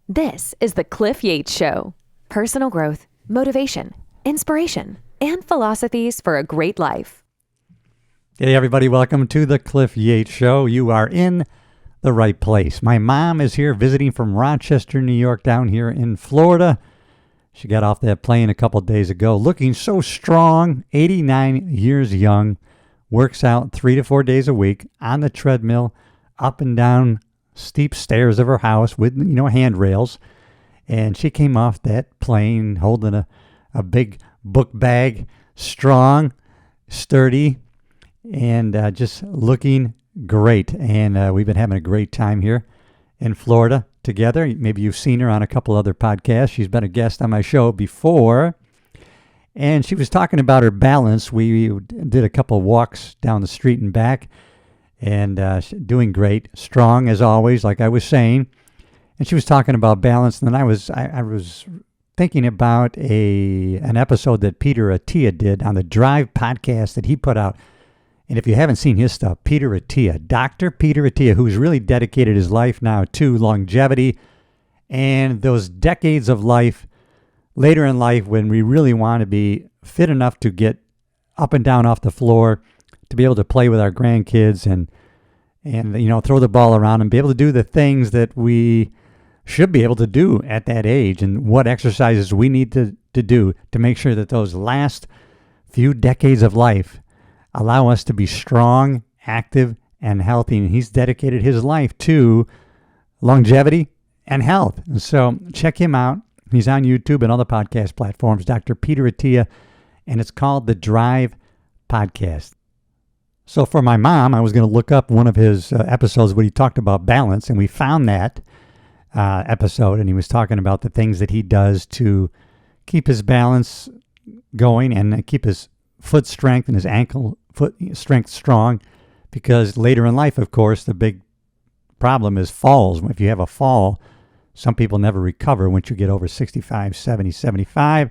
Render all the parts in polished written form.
This is the Cliff Yates Show. Personal growth, motivation, inspiration, and philosophies for a great life. Hey everybody, welcome to the Cliff Yates Show. You are in the right place. My mom is here visiting from Rochester, New York, down here in Florida. She got off that plane a couple days ago, looking so strong, 89 years young, works out 3 to 4 days a week on the treadmill, up and down steep stairs of her house with, handrails. And she came off that plane holding a big book bag, strong, sturdy, and just looking great. And we've been having a great time here in Florida together. Maybe you've seen her on a couple other podcasts. She's been a guest on my show before. And she was talking about her balance. We did a couple walks down the street and back. And doing great, strong as always, like I was saying. And she was talking about balance, and then I was thinking about an episode that Peter Attia did on the Drive podcast that he put out. And if you haven't seen his stuff, Peter Attia, Dr. Peter Attia, who's really dedicated his life now to longevity and those decades of life later in life when we really want to be fit enough to get up and down off the floor, to be able to play with our grandkids and throw the ball around and be able to do the things that we should be able to do at that age, and what exercises we need to do to make sure that those last few decades of life allow us to be strong, active, and healthy. And he's dedicated his life to longevity and health. And so check him out. He's on YouTube and other podcast platforms, Dr. Peter Attia, and it's called the Drive Podcast. So for my mom, I was going to look up one of his episodes where he talked about balance, and we found that episode, and he was talking about the things that he does to keep his balance going and keep his foot strength and his ankle foot strength strong, because later in life, of course, the big problem is falls. If you have a fall, some people never recover once you get over 65, 70, 75.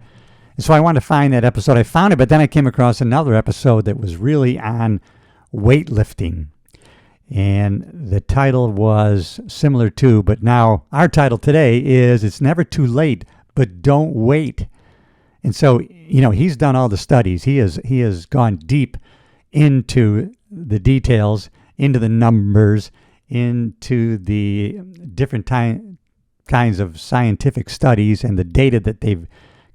And so I wanted to find that episode. I found it, but then I came across another episode that was really on weightlifting, and the title was similar too, but now our title today is It's Never Too Late, But Don't Wait. And so, he's done all the studies. He has gone deep into the details, into the numbers, into the different kinds of scientific studies and the data that they've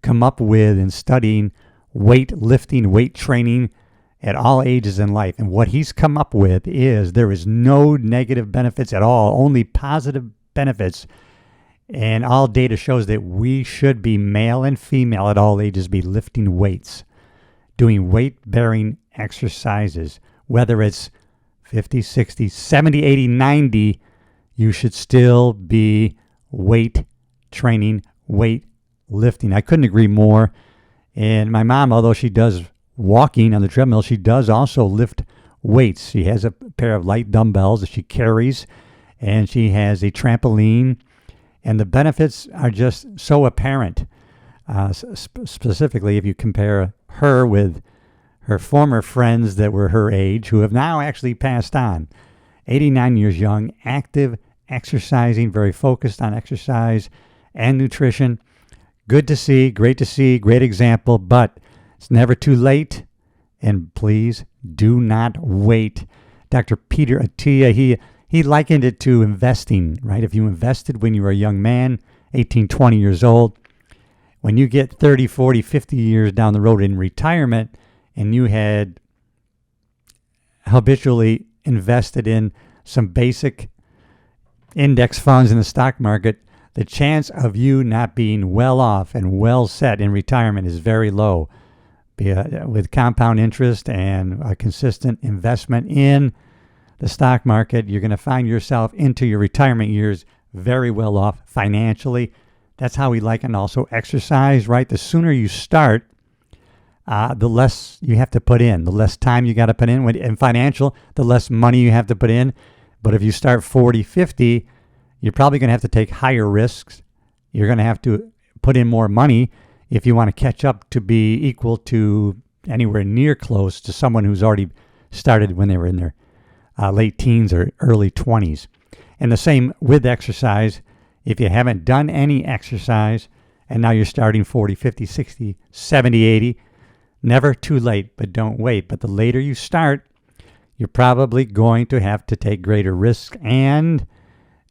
come up with in studying weightlifting, weight training at all ages in life. And what he's come up with is there is no negative benefits at all, only positive benefits. And all data shows that we should be, male and female at all ages, be lifting weights, doing weight-bearing exercises. Whether it's 50, 60, 70, 80, 90, you should still be weight training, weight lifting. I couldn't agree more. And my mom, although she does walking on the treadmill, she does also lift weights. She has a pair of light dumbbells that she carries, and she has a trampoline, and the benefits are just so apparent. Specifically, if you compare her with her former friends that were her age, who have now actually passed on. 89 years young, active, exercising, very focused on exercise and nutrition. Good to see, great example, but it's never too late, and please do not wait. Dr. Peter Attia, he likened it to investing, right? If you invested when you were a young man, 18, 20 years old, when you get 30, 40, 50 years down the road in retirement, and you had habitually invested in some basic index funds in the stock market, the chance of you not being well off and well set in retirement is very low. With compound interest and a consistent investment in the stock market, you're going to find yourself into your retirement years very well off financially. That's how we liken also exercise, right? The sooner you start, the less you have to put in, the less time you got to put in. In financial, the less money you have to put in. But if you start 40, 50, you're probably going to have to take higher risks. You're going to have to put in more money if you want to catch up to be equal to anywhere near close to someone who's already started when they were in their late teens or early 20s. And the same with exercise. If you haven't done any exercise and now you're starting 40, 50, 60, 70, 80, never too late, but don't wait. But the later you start, you're probably going to have to take greater risks, and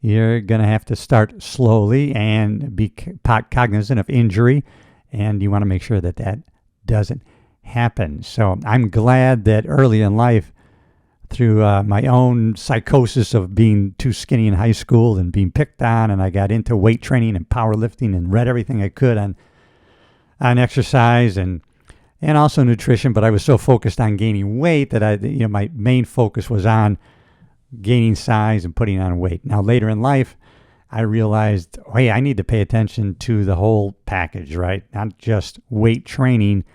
you're going to have to start slowly and be cognizant of injury, and you want to make sure that that doesn't happen. So I'm glad that early in life, through my own psychosis of being too skinny in high school and being picked on, and I got into weight training and powerlifting and read everything I could on exercise and also nutrition, but I was so focused on gaining weight that my main focus was on gaining size and putting on weight. Now, later in life, I realized, hey, I need to pay attention to the whole package, right? Not just weight training,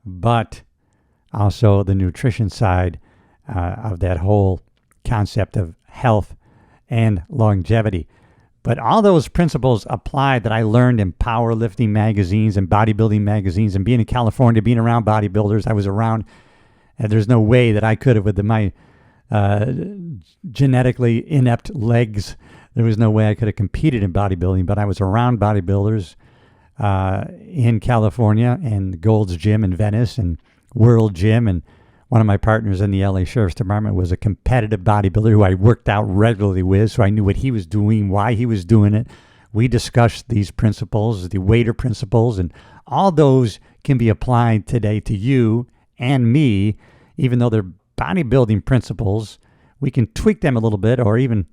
but also the nutrition side of that whole concept of health and longevity. But all those principles apply that I learned in powerlifting magazines and bodybuilding magazines, and being in California, being around bodybuilders. I was around, and there's no way that I could have, with my genetically inept legs, there was no way I could have competed in bodybuilding. But I was around bodybuilders in California, and Gold's Gym in Venice, and World Gym, and one of my partners in the LA Sheriff's Department was a competitive bodybuilder who I worked out regularly with, so I knew what he was doing, why he was doing it. We discussed these principles, the waiter principles, and all those can be applied today to you and me. Even though they're bodybuilding principles, we can tweak them a little bit, or even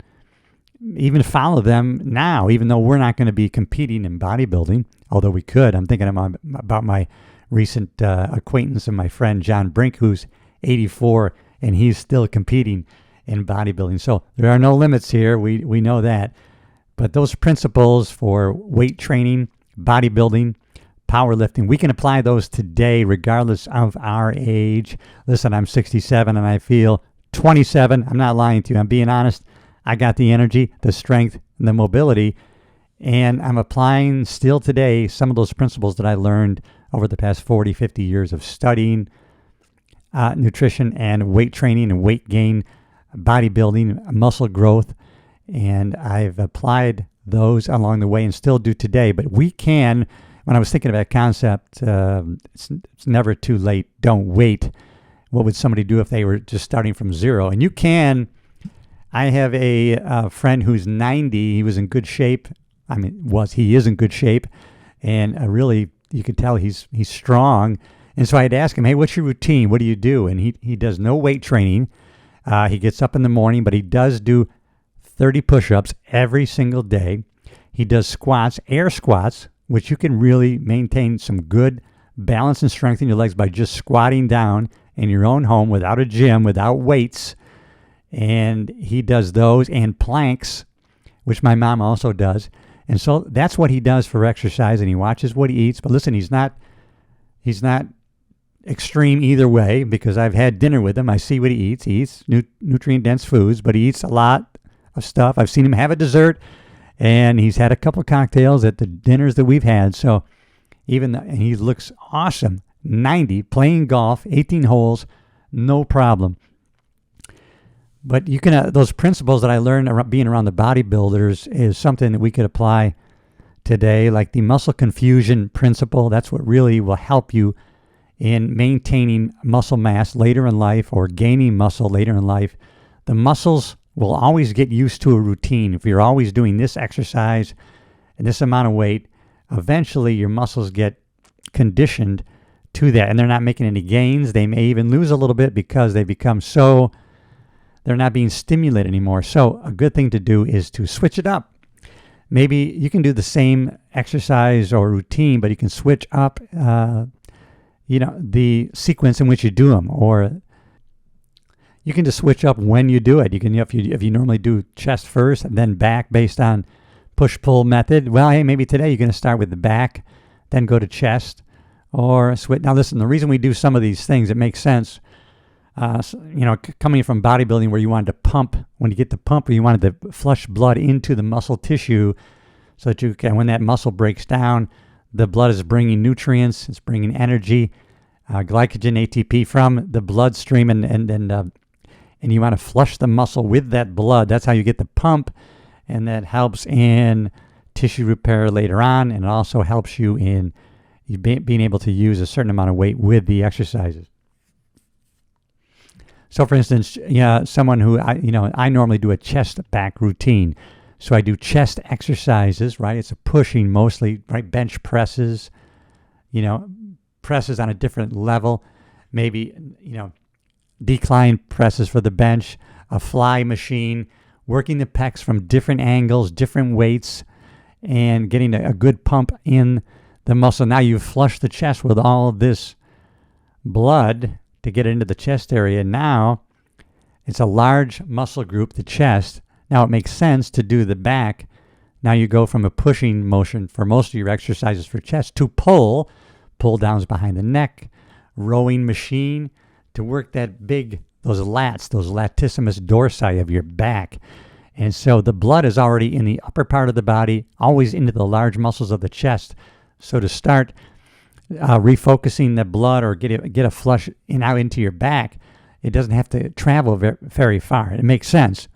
follow them now, even though we're not going to be competing in bodybuilding, although we could. I'm thinking about my recent acquaintance and my friend John Brink, who's 84, and he's still competing in bodybuilding. So there are no limits here. We know that. But those principles for weight training, bodybuilding, powerlifting, we can apply those today regardless of our age. Listen, I'm 67 and I feel 27. I'm not lying to you. I'm being honest. I got the energy, the strength, and the mobility, and I'm applying still today some of those principles that I learned over the past 40, 50 years of studying nutrition and weight training and weight gain, bodybuilding, muscle growth, and I've applied those along the way and still do today. But we can, when I was thinking of that concept, it's never too late. Don't wait. What would somebody do if they were just starting from zero? And you can. I have a friend who's 90. He was in good shape. He is in good shape, and really, you could tell he's strong. And so I'd ask him, hey, what's your routine? What do you do? And he does no weight training. He gets up in the morning, but he does do 30 push-ups every single day. He does squats, air squats, which you can really maintain some good balance and strength in your legs by just squatting down in your own home without a gym, without weights. And he does those, and planks, which my mom also does. And so that's what he does for exercise, and he watches what he eats. But listen, he's not extreme either way, because I've had dinner with him. I see what he eats. He eats nutrient-dense foods, but he eats a lot of stuff. I've seen him have a dessert, and he's had a couple of cocktails at the dinners that we've had. So and he looks awesome. 90, playing golf, 18 holes, no problem. But you can those principles that I learned being around the bodybuilders is something that we could apply today, like the muscle confusion principle. That's what really will help you in maintaining muscle mass later in life, or gaining muscle later in life. The muscles will always get used to a routine. If you're always doing this exercise and this amount of weight, eventually your muscles get conditioned to that, and they're not making any gains. They may even lose a little bit because they become they're not being stimulated anymore. So a good thing to do is to switch it up. Maybe you can do the same exercise or routine, but you can switch up the sequence in which you do them, or you can just switch up when you do it. You can, if you normally do chest first and then back based on push-pull method, well, hey, maybe today you're going to start with the back, then go to chest, or switch. Now listen, the reason we do some of these things, it makes sense. Coming from bodybuilding, where you wanted to pump, when you get the pump, you wanted to flush blood into the muscle tissue, so that you can, when that muscle breaks down, the blood is bringing nutrients, it's bringing energy, glycogen, ATP from the bloodstream, and you want to flush the muscle with that blood. That's how you get the pump, and that helps in tissue repair later on, and it also helps you in being able to use a certain amount of weight with the exercises. So, for instance, someone who I normally do a chest back routine. So I do chest exercises, right? It's a pushing mostly, right? Bench presses, presses on a different level, maybe, decline presses for the bench, a fly machine, working the pecs from different angles, different weights, and getting a good pump in the muscle. Now you've flushed the chest with all of this blood to get into the chest area. Now it's a large muscle group, the chest. Now it makes sense to do the back. Now you go from a pushing motion for most of your exercises for chest to pull downs behind the neck, rowing machine to work those lats, those latissimus dorsi of your back. And so the blood is already in the upper part of the body, always into the large muscles of the chest. So to start refocusing the blood or get a flush out into your back, it doesn't have to travel very far. It makes sense.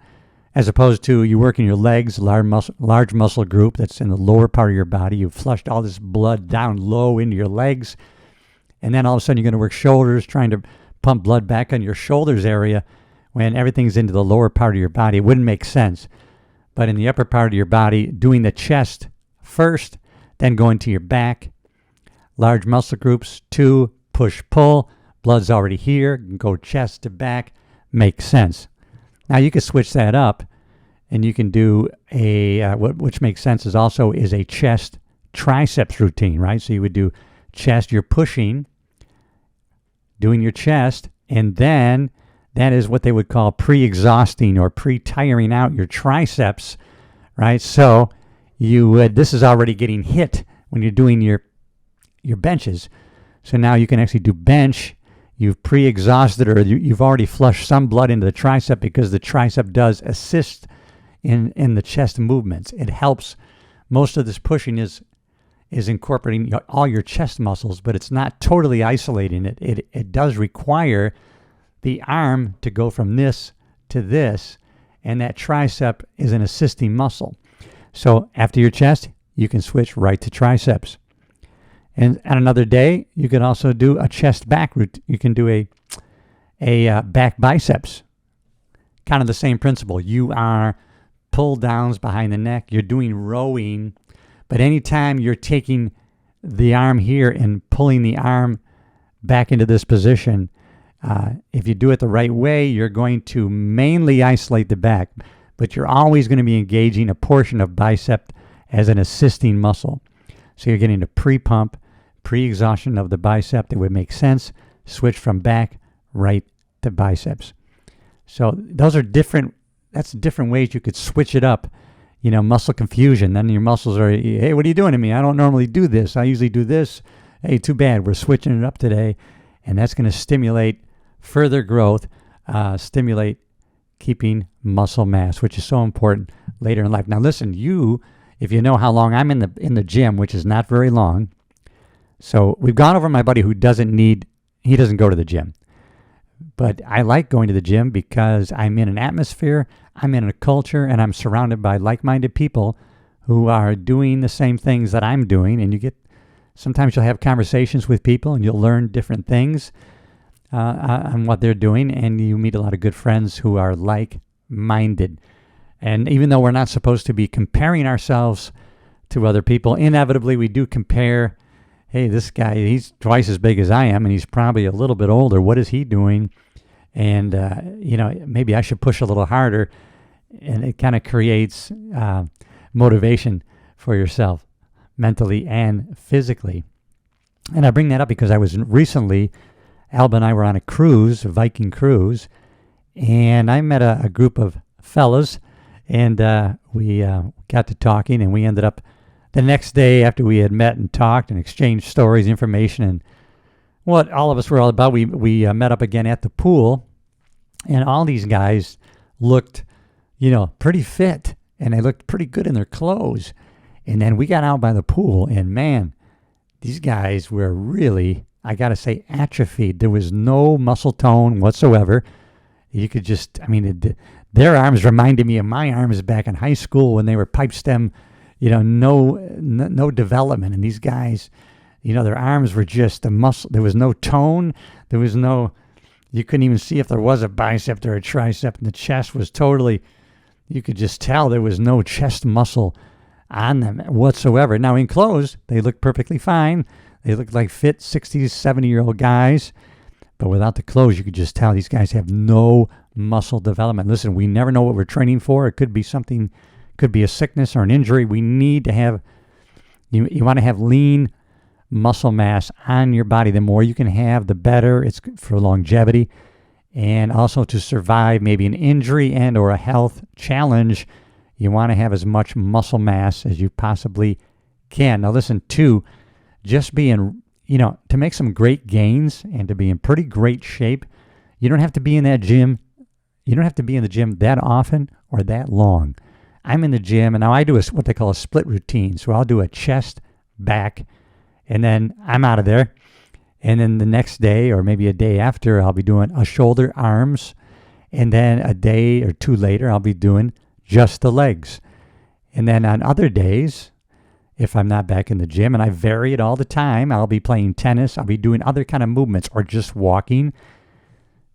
As opposed to you working your legs, large muscle group that's in the lower part of your body. You've flushed all this blood down low into your legs. And then all of a sudden you're going to work shoulders, trying to pump blood back on your shoulders area when everything's into the lower part of your body. It wouldn't make sense. But in the upper part of your body, doing the chest first, then going to your back, large muscle groups, 2, push, pull, blood's already here, go chest to back, makes sense. Now you can switch that up, and you can do which makes sense is a chest triceps routine, right? So you would do chest, you're pushing, doing your chest, and then that is what they would call pre-exhausting or pre-tiring out your triceps, right? So this is already getting hit when you're doing your benches. So now you can actually do bench. You've pre-exhausted, or you've already flushed some blood into the tricep, because the tricep does assist in the chest movements. It helps. Most of this pushing is incorporating all your chest muscles, but it's not totally isolating it. It does require the arm to go from this to this, and that tricep is an assisting muscle. So after your chest, you can switch right to triceps. And on another day, you can also do a chest back route. You can do a back biceps. Kind of the same principle. You are pull downs behind the neck. You're doing rowing. But anytime you're taking the arm here and pulling the arm back into this position, if you do it the right way, you're going to mainly isolate the back. But you're always going to be engaging a portion of bicep as an assisting muscle. So you're getting a pre-pump, pre-exhaustion of the bicep that would make sense. Switch from back right to biceps. So those are different. That's different ways you could switch it up. Muscle confusion. Then your muscles are, hey, what are you doing to me? I don't normally do this. I usually do this. Hey, too bad. We're switching it up today. And that's going to stimulate further growth, stimulate keeping muscle mass, which is so important later in life. Now listen, if you know how long I'm in the gym, which is not very long. So we've gone over my buddy who doesn't go to the gym. But I like going to the gym because I'm in an atmosphere, I'm in a culture, and I'm surrounded by like-minded people who are doing the same things that I'm doing. And sometimes you'll have conversations with people and you'll learn different things on what they're doing. And you meet a lot of good friends who are like-minded. And even though we're not supposed to be comparing ourselves to other people, inevitably we do compare. Hey, this guy, he's twice as big as I am, and he's probably a little bit older. What is he doing? And, maybe I should push a little harder. And it kind of creates motivation for yourself, mentally and physically. And I bring that up because I was recently, Alba and I were on a cruise, a Viking Cruise, and I met a group of fellas, and we got to talking, and we ended up the next day after we had met and talked and exchanged stories, information, and what all of us were all about. We met up again at the pool, and all these guys looked, pretty fit, and they looked pretty good in their clothes. And then we got out by the pool, and man, these guys were really, I got to say, atrophied. There was no muscle tone whatsoever. You could just, their arms reminded me of my arms back in high school when they were pipe stem, no development. And these guys, their arms were just the muscle. There was no tone. There was no, you couldn't even see if there was a bicep or a tricep. And the chest was totally, you could just tell there was no chest muscle on them whatsoever. Now in clothes, they look perfectly fine. They look like fit 60, 70-year-old guys. But without the clothes, you could just tell these guys have no muscle development. Listen, we never know what we're training for. It could be something, could be a sickness or an injury. We need to have, you want to have lean muscle mass on your body. The more you can have, the better. It's for longevity and also to survive maybe an injury and or a health challenge. You want to have as much muscle mass as you possibly can. Now listen, too, just being, to make some great gains and to be in pretty great shape, you don't have to be in that gym. You don't have to be in the gym that often or that long. I'm in the gym, and now I do what they call a split routine. So I'll do a chest, back, and then I'm out of there. And then the next day or maybe a day after, I'll be doing a shoulder, arms. And then a day or two later, I'll be doing just the legs. And then on other days, if I'm not back in the gym, and I vary it all the time, I'll be playing tennis, I'll be doing other kind of movements or just walking.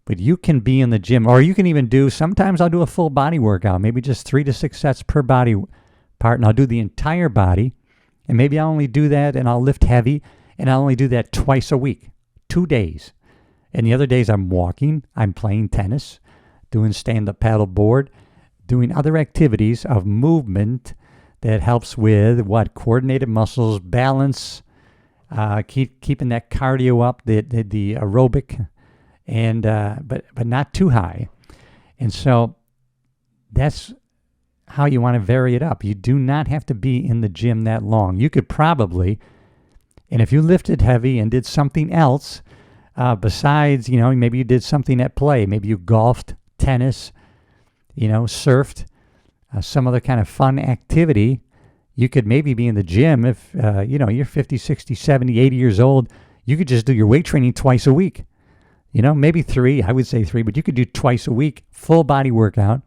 But you can be in the gym, or you can even do, sometimes I'll do a full body workout, maybe just 3 to 6 sets per body part, and I'll do the entire body. And maybe I'll only do that, and I'll lift heavy, and I'll only do that twice a week, 2 days. And the other days I'm walking, I'm playing tennis, doing stand-up paddle board, doing other activities of movement that helps with coordinated muscles, balance, keeping that cardio up, the aerobic, and but not too high. And so that's how you want to vary it up. You do not have to be in the gym that long. You could probably, and if you lifted heavy and did something else besides, maybe you did something at play, maybe you golfed, tennis, surfed, some other kind of fun activity, you could maybe be in the gym if, you're 50, 60, 70, 80 years old. You could just do your weight training twice a week. Maybe 3, I would say 3, but you could do twice a week, full body workout,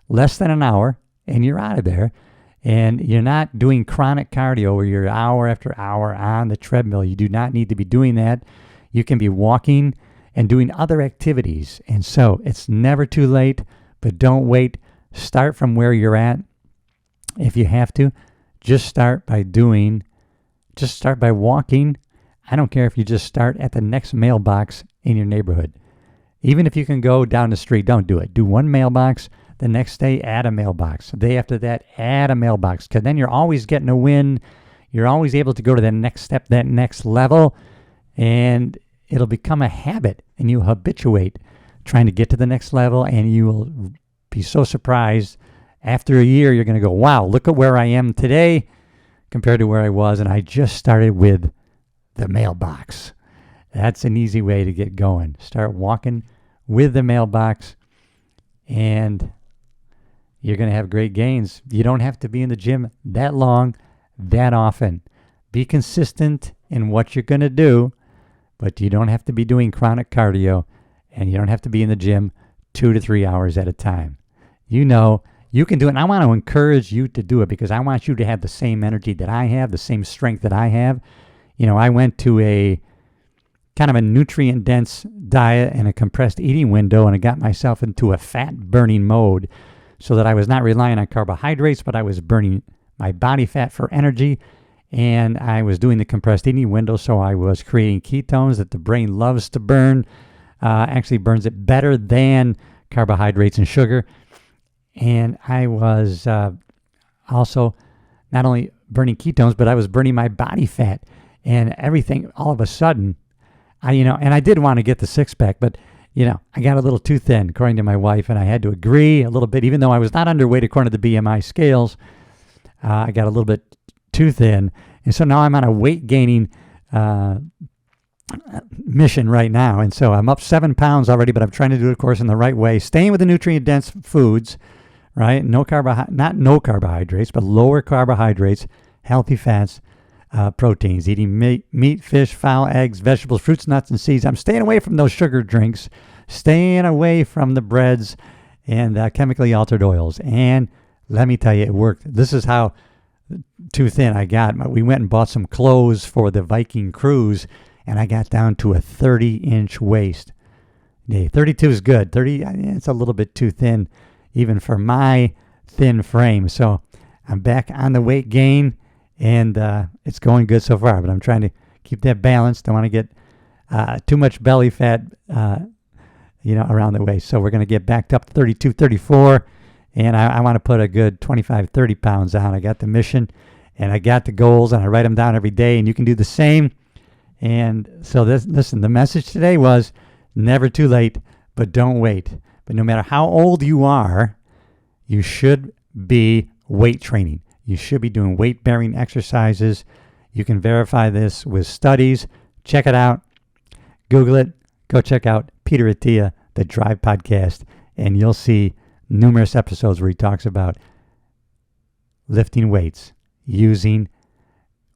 less than an hour, and you're out of there. And you're not doing chronic cardio where you're hour after hour on the treadmill. You do not need to be doing that. You can be walking and doing other activities. And so it's never too late, but don't wait. Start from where you're at. If you have to, just start by walking. I don't care if you just start at the next mailbox in your neighborhood. Even if you can go down the street, don't do it. Do one mailbox. The next day, add a mailbox. The day after that, add a mailbox. Because then you're always getting a win. You're always able to go to that next step, that next level. And it'll become a habit. And you habituate trying to get to the next level. And you will be so surprised. After a year, you're going to go, wow, look at where I am today compared to where I was. And I just started with the mailbox. That's an easy way to get going. Start walking with the mailbox. And you're going to have great gains. You don't have to be in the gym that long, that often. Be consistent in what you're going to do, but you don't have to be doing chronic cardio, and you don't have to be in the gym 2 to 3 hours at a time. You can do it, and I want to encourage you to do it because I want you to have the same energy that I have, the same strength that I have. I went to a kind of a nutrient-dense diet and a compressed eating window, and I got myself into a fat-burning mode so that I was not relying on carbohydrates, but I was burning my body fat for energy, and I was doing the compressed eating window, so I was creating ketones that the brain loves to burn, actually burns it better than carbohydrates and sugar, and I was also not only burning ketones, but I was burning my body fat, and everything all of a sudden, and I did want to get the six-pack, but, I got a little too thin, according to my wife, and I had to agree a little bit, even though I was not underweight according to the BMI scales. I got a little bit too thin, and so now I'm on a weight-gaining mission right now, and so I'm up 7 pounds already, but I'm trying to do it, of course, in the right way, staying with the nutrient-dense foods, right? Not no carbohydrates, but lower carbohydrates, healthy fats, proteins, eating meat, fish, fowl, eggs, vegetables, fruits, nuts, and seeds. I'm staying away from those sugar drinks, staying away from the breads and chemically altered oils. And let me tell you, it worked. This is how too thin. We went and bought some clothes for the Viking Cruise, and I got down to a 30-inch waist. Yeah, 32 is good. 30, it's a little bit too thin, even for my thin frame. So I'm back on the weight gain, and it's going good so far. But I'm trying to keep that balance. Don't want to get too much belly fat, around the waist. So we're going to get backed up to 32, 34, and I want to put a good 25, 30 pounds on. I got the mission, and I got the goals, and I write them down every day, and you can do the same. And so listen, the message today was never too late, but don't wait. But no matter how old you are, you should be weight training. You should be doing weight-bearing exercises. You can verify this with studies. Check it out. Google it. Go check out Peter Attia, the Drive Podcast, and you'll see numerous episodes where he talks about lifting weights, using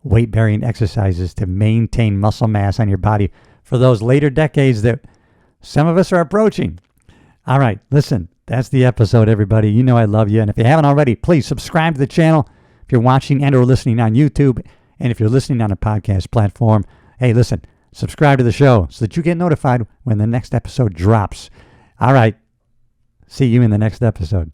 weight-bearing exercises to maintain muscle mass on your body for those later decades that some of us are approaching. All right, listen, that's the episode, everybody. You know I love you, and if you haven't already, please subscribe to the channel if you're watching and or listening on YouTube, and if you're listening on a podcast platform, hey, listen, subscribe to the show so that you get notified when the next episode drops. All right, see you in the next episode.